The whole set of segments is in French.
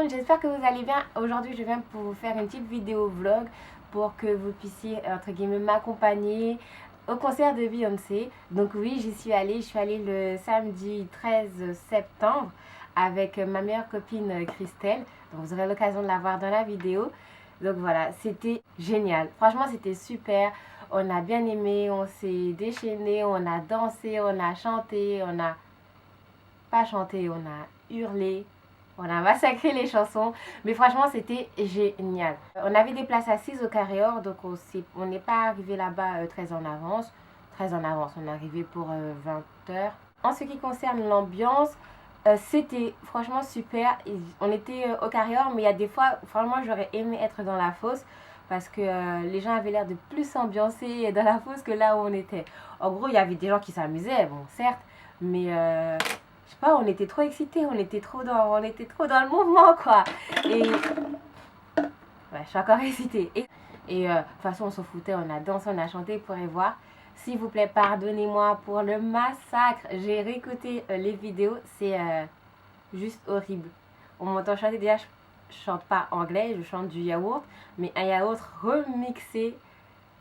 monde, j'espère que vous allez bien. Aujourd'hui je viens pour vous faire une petite vidéo vlog pour que vous puissiez entre guillemets m'accompagner au concert de Beyoncé. Donc oui, je suis allée le samedi 13 septembre avec ma meilleure copine Christelle. Donc vous aurez l'occasion de la voir dans la vidéo. Donc voilà, c'était génial. Franchement, c'était super. On a bien aimé, on s'est déchaîné, on a dansé, on a chanté, on a pas chanté, on a hurlé. On a massacré les chansons, mais franchement c'était génial. On avait des places assises au Carré Or, donc on n'est pas arrivé là-bas très en avance. Très en avance, on est arrivé pour 20h. En ce qui concerne l'ambiance, c'était franchement super. On était au Carré Or, mais il y a des fois, franchement j'aurais aimé être dans la fosse parce que les gens avaient l'air de plus s'ambiancer dans la fosse que là où on était. En gros, il y avait des gens qui s'amusaient, bon certes, mais je sais pas, on était trop excités, on était trop dans le mouvement quoi. Et ouais, je suis encore excitée. Et de toute façon, on s'en foutait, on a dansé, on a chanté, vous pourrez voir. S'il vous plaît, pardonnez-moi pour le massacre. J'ai réécouté les vidéos, c'est juste horrible. On m'entend chanter, déjà je chante pas anglais, je chante du yaourt, mais un yaourt remixé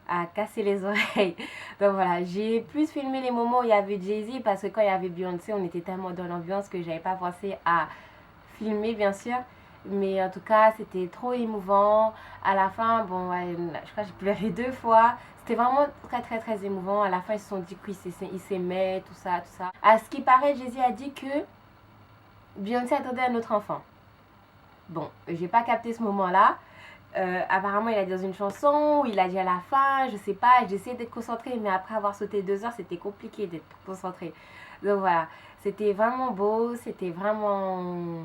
à casser les oreilles. Donc voilà, j'ai plus filmé les moments où il y avait Jay-Z parce que quand il y avait Beyoncé, on était tellement dans l'ambiance que j'avais pas pensé à filmer bien sûr. Mais en tout cas, c'était trop émouvant. À la fin, bon, ouais, je crois que j'ai pleuré 2 fois. C'était vraiment très émouvant. À la fin, ils se sont dit qu'ils s'aimaient, tout ça, tout ça. À ce qui paraît, Jay-Z a dit que Beyoncé attendait un autre enfant. Bon, j'ai pas capté ce moment-là. Apparemment il a dit dans une chanson où il a dit à la fin, je sais pas, j'essaie d'être concentrée, mais après avoir sauté 2 heures c'était compliqué d'être concentrée. Donc voilà, c'était vraiment beau, c'était vraiment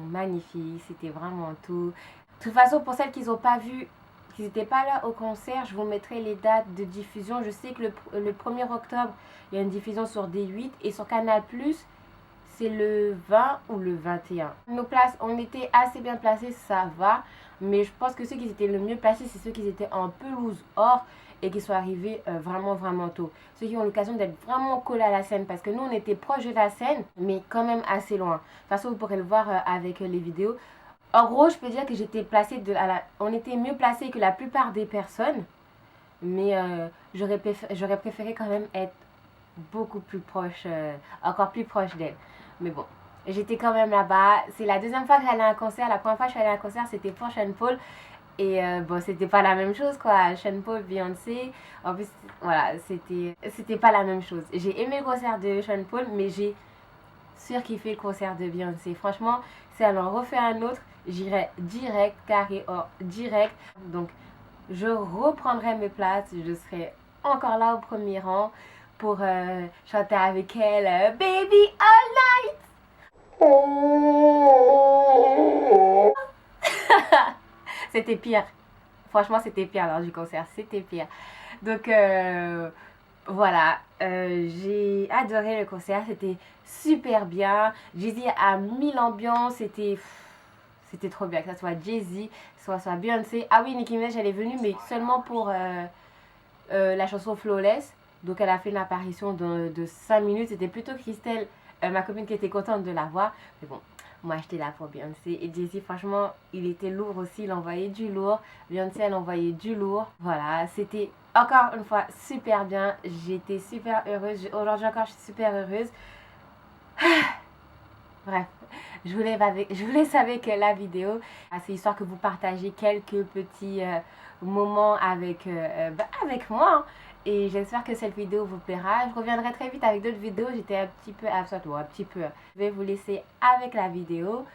magnifique, c'était vraiment tout. De toute façon, pour celles qui n'ont pas vu, qui n'étaient pas là au concert, je vous mettrai les dates de diffusion. Je sais que le 1er octobre il y a une diffusion sur D8 et sur Canal+, c'est le 20 ou le 21. Nos places, on était assez bien placés, ça va. Mais je pense que ceux qui étaient le mieux placés, c'est ceux qui étaient en pelouse or et qui sont arrivés vraiment tôt. Ceux qui ont l'occasion d'être vraiment collés à la scène. Parce que nous, on était proche de la scène, mais quand même assez loin. De toute façon, vous pourrez le voir avec les vidéos. En gros, je peux dire que j'étais placée on était mieux placés que la plupart des personnes. Mais j'aurais préféré quand même être beaucoup plus proche, encore plus proche d'elle. Mais bon, j'étais quand même là-bas. C'est la deuxième fois que j'allais à un concert. La première fois que je suis allée à un concert, c'était pour Sean Paul. Et bon, c'était pas la même chose quoi. Sean Paul, Beyoncé. En plus, voilà, c'était pas la même chose. J'ai aimé le concert de Sean Paul, mais j'ai surkiffé le concert de Beyoncé. Franchement, si elle en refait un autre, j'irai direct, Carré Or, direct. Donc, je reprendrai mes places. Je serai encore là au premier rang pour chanter avec elle Baby All Night. C'était pire. Franchement, c'était pire lors du concert. C'était pire. Donc, voilà. J'ai adoré le concert. C'était super bien. Jay-Z a mis l'ambiance. C'était trop bien. Que ce soit Jay-Z, soit Beyoncé. Ah oui, Nicki Minaj, elle est venue, mais seulement pour la chanson Flawless. Donc elle a fait une apparition de 5 minutes. C'était plutôt Christelle, ma copine, qui était contente de la voir. Mais bon, moi j'étais là pour Beyoncé. Et Jay-Z, franchement, il était lourd aussi. Il envoyait du lourd. Beyoncé, elle envoyait du lourd. Voilà, c'était encore une fois super bien. J'étais super heureuse. Aujourd'hui encore, je suis super heureuse. Bref, je vous laisse avec la vidéo. C'est histoire que vous partagez quelques petits moments avec moi. Et j'espère que cette vidéo vous plaira. Je reviendrai très vite avec d'autres vidéos. J'étais un petit peu absente, ou un petit peu. Je vais vous laisser avec la vidéo.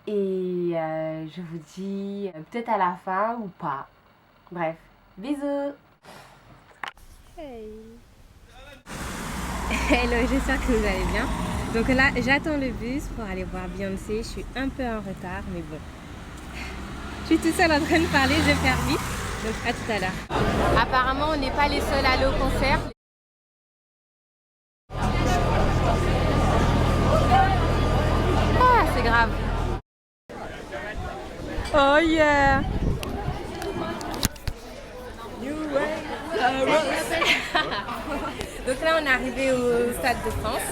Et je vous dis peut-être à la fin ou pas. Bref, bisous. Hey. Hello, j'espère que vous allez bien. Donc là, j'attends le bus pour aller voir Beyoncé. Je suis un peu en retard, mais bon. Je suis toute seule en train de parler, je vais faire vite. Donc à tout à l'heure. Apparemment, on n'est pas les seuls à aller au concert. Ah, c'est grave. Oh yeah. Donc là, on est arrivé au Stade de France.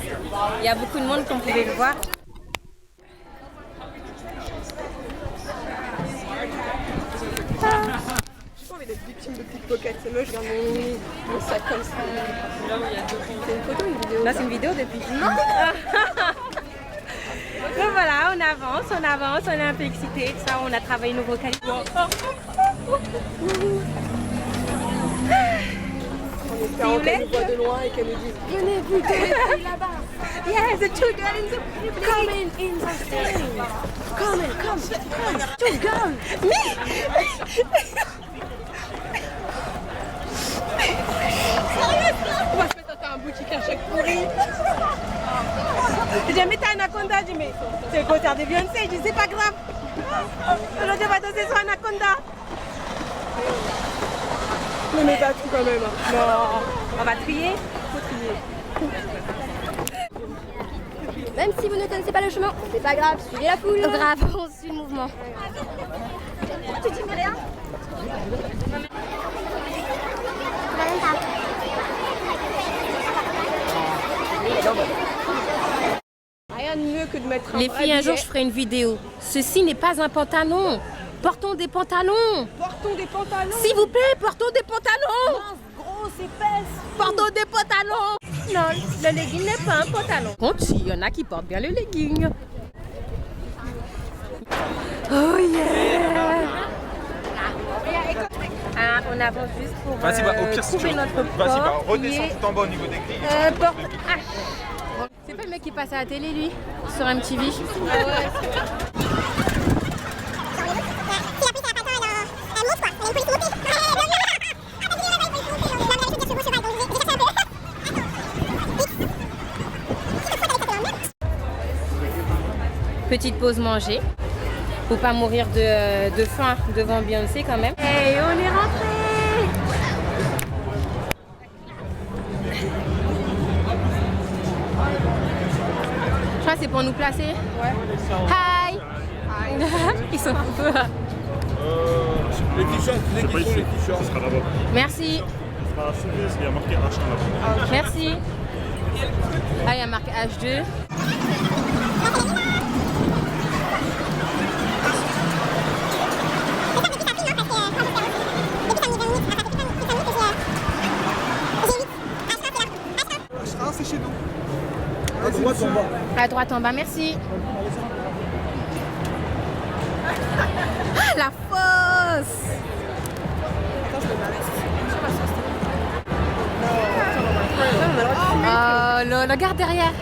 Il y a beaucoup de monde, comme vous pouvez le voir. victime de pickpocket. C'est moche, je garde mon sac comme ça. C'est une photo ou une vidéo? Là, c'est une vidéo depuis. Non. Donc voilà, on avance, on est un peu excités. Ça, on a travaillé nos vocalisations. En espérant qu'elle nous voit de loin et qu'elle nous dise venez vous deux là-bas. Yes, the two girls in the Come in the thing. Come. Two girls. On va se mettre à faire un boutique à chaque pourri. J'ai jamais été Anaconda, j'ai dit mais c'est le concert de Beyoncé, je dis c'est pas grave. Aujourd'hui on va danser sur Anaconda. Ne mets pas tout quand même. Non, on va trier. Faut trier. Même si vous ne connaissez pas le chemin, c'est pas grave, suivez la foule. Grave, on suit le mouvement. Tu dis rien? Rien de mieux que de mettre un Les vrai filles, un jour billet. je ferai une vidéo. Ceci n'est pas un pantalon. Portons des pantalons. Portons des pantalons. S'il vous plaît, portons des pantalons. Mince, grosse, épaisse. Portons des pantalons. Non, le legging n'est pas un pantalon. Contre, il y en a qui portent bien le legging. Oh yeah. Ah, on avance juste pour Vas-y, au pire, si tu trouver veux. notre Vas-y, porte. redescends tout en bas au niveau des grilles. Porte H. C'est pas le mec qui passe à la télé, lui, sur MTV. Petite pause manger pour pas mourir de faim devant Beyoncé quand même. Hey, on est rentré. Je crois que c'est pour nous placer. Ouais. Hi. Ils sont fous. Les t-shirts, les t-shirts. Ce sera là-bas. Merci. Ce sera soulevé, parce qu'il y a marqué H1 là-bas. Merci. Ah, il y a marqué H2. C'est chez nous. À droite en bas. À droite en bas, merci. Ah, la fosse. Oh, le garde derrière.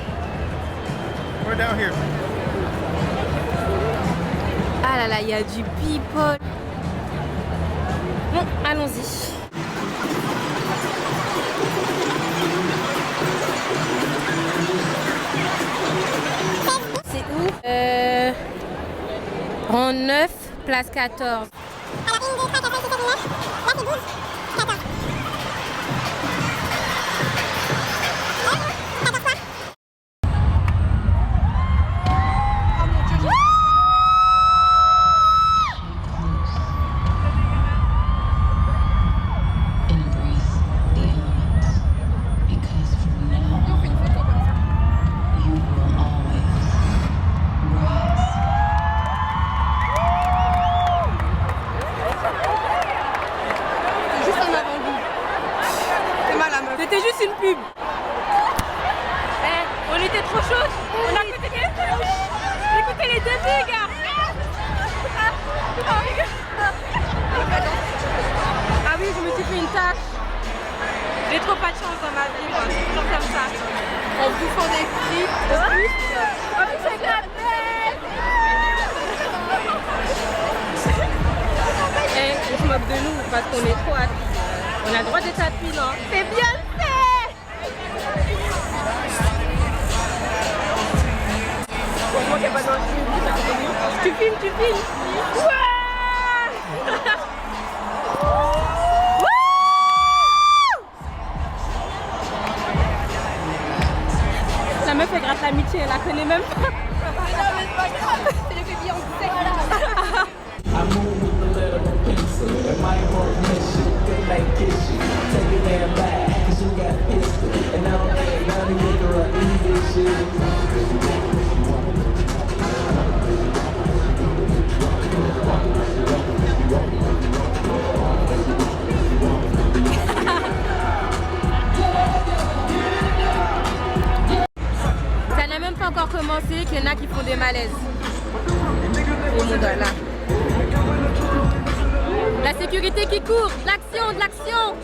We're down here. Ah là là, il y a du people. Bon, allons-y. C'est où Rang 9, place 14. C'était juste une pub. On était trop chauds. On a écouté les deux filles, gars. Ah oui, je me suis fait une tâche. J'ai trop pas de chance dans ma vie, moi. C'est toujours comme ça. En bouffant des frites. Oh, c'est gratuit. On se moque de nous parce qu'on est trop happy. On a le droit d'être happy, non? C'est bien fait. Heureusement qu'il n'y a pas dans le film. Tu filmes. Ouais. La meuf elle gratte l'amitié, elle la connaît même pas. Non, mais c'est pas grave. C'est le bébé en bouteille. I move with the letter of pencil. And my work mission, good like kitchen. Take it there back, cause you got pistol. And now ain't none of you girl easy shit. commencer qu'il y en a qui font des malaises. Et mon doigt là. La sécurité qui court, l'action, de l'action.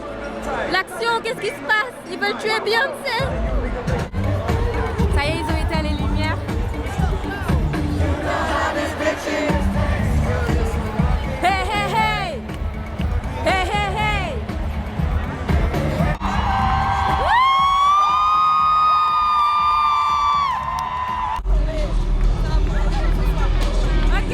L'action, qu'est-ce qui se passe? Ils veulent tuer Beyoncé. Ça y est, ils ont éteint les lumières. Hey, hey, hey! Hey, hey, hey! Ok!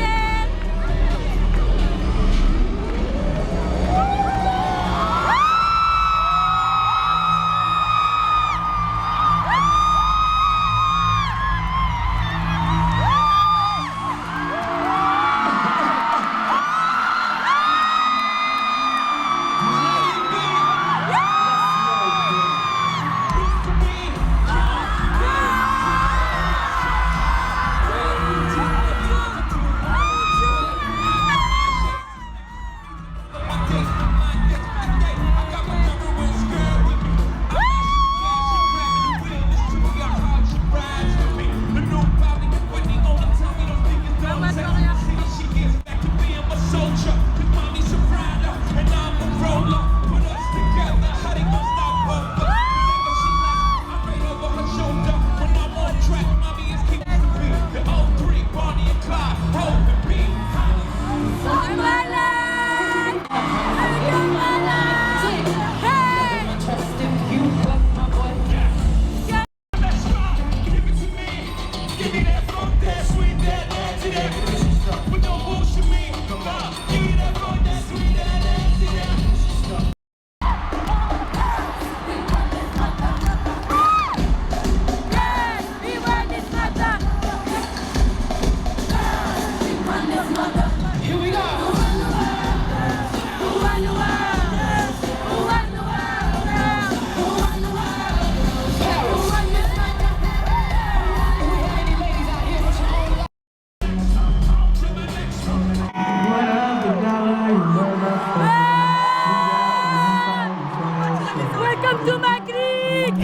Welcome to my creek!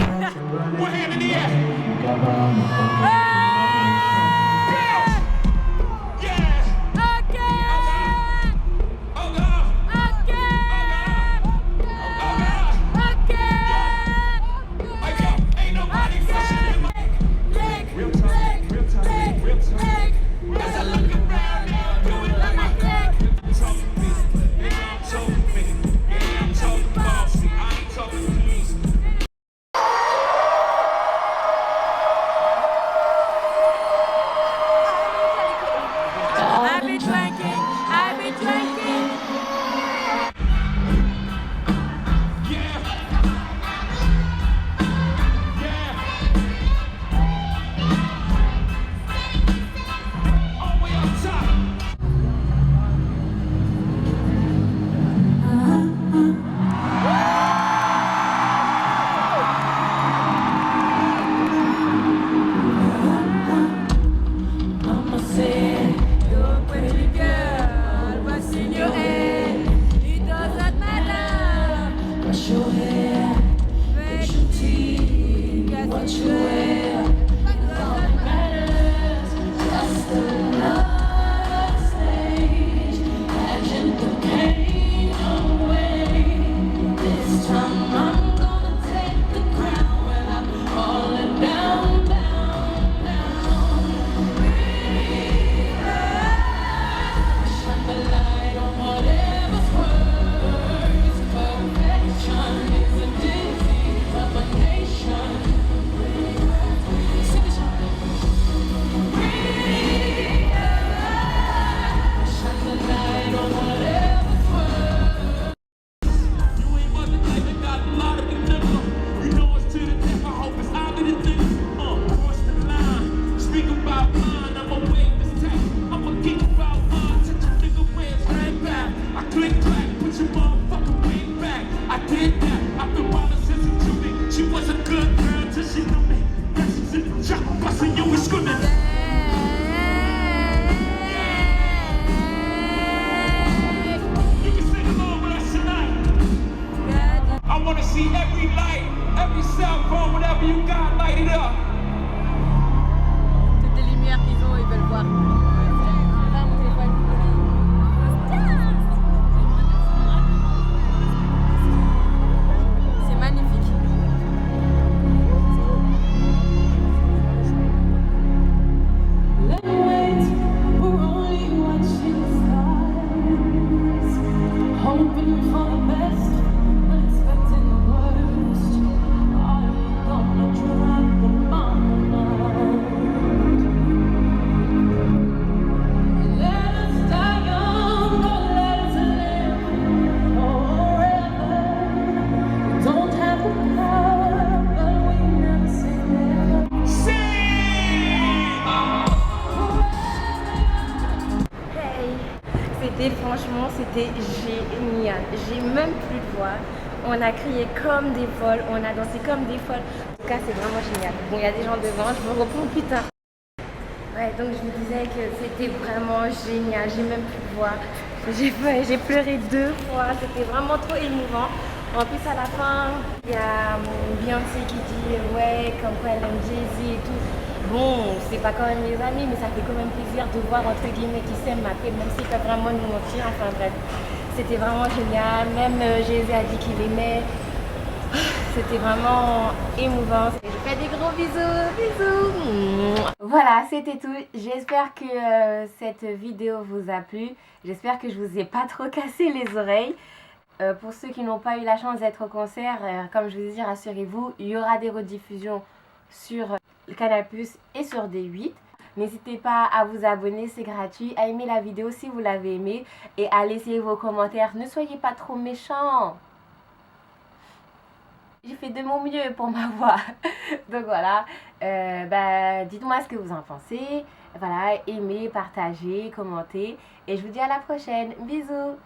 One hand in the air. ils veulent voir. Regarde mon téléphone. C'est magnifique. Franchement, c'était génial. J'ai même plus de voix. On a crié comme des folles, on a dansé comme des folles. En tout cas, c'est vraiment génial. Bon, il y a des gens devant, je me reprends plus tard. Ouais, donc je me disais que c'était vraiment génial. J'ai même plus de voix. J'ai pleuré 2 fois. C'était vraiment trop émouvant. En plus, à la fin, il y a Beyoncé qui dit ouais, comme quoi elle aime Jay-Z et tout. Bon, c'est pas quand même les amis, mais ça fait quand même plaisir de voir entre guillemets qui s'aiment après, même s'ils peuvent vraiment nous mentir. Enfin bref, c'était vraiment génial. Même Jay-Z a dit qu'il aimait. C'était vraiment émouvant. Je fais des gros bisous, bisous. Voilà, c'était tout. J'espère que cette vidéo vous a plu. J'espère que je vous ai pas trop cassé les oreilles. Pour ceux qui n'ont pas eu la chance d'être au concert, comme je vous ai dit, rassurez-vous, il y aura des rediffusions sur Canal+ et sur D8. N'hésitez pas à vous abonner, c'est gratuit, à aimer la vidéo si vous l'avez aimée et à laisser vos commentaires. Ne soyez pas trop méchants. J'ai fait de mon mieux pour ma voix. Donc voilà, dites-moi ce que vous en pensez. Voilà, aimez, partagez, commentez. Et je vous dis à la prochaine. Bisous.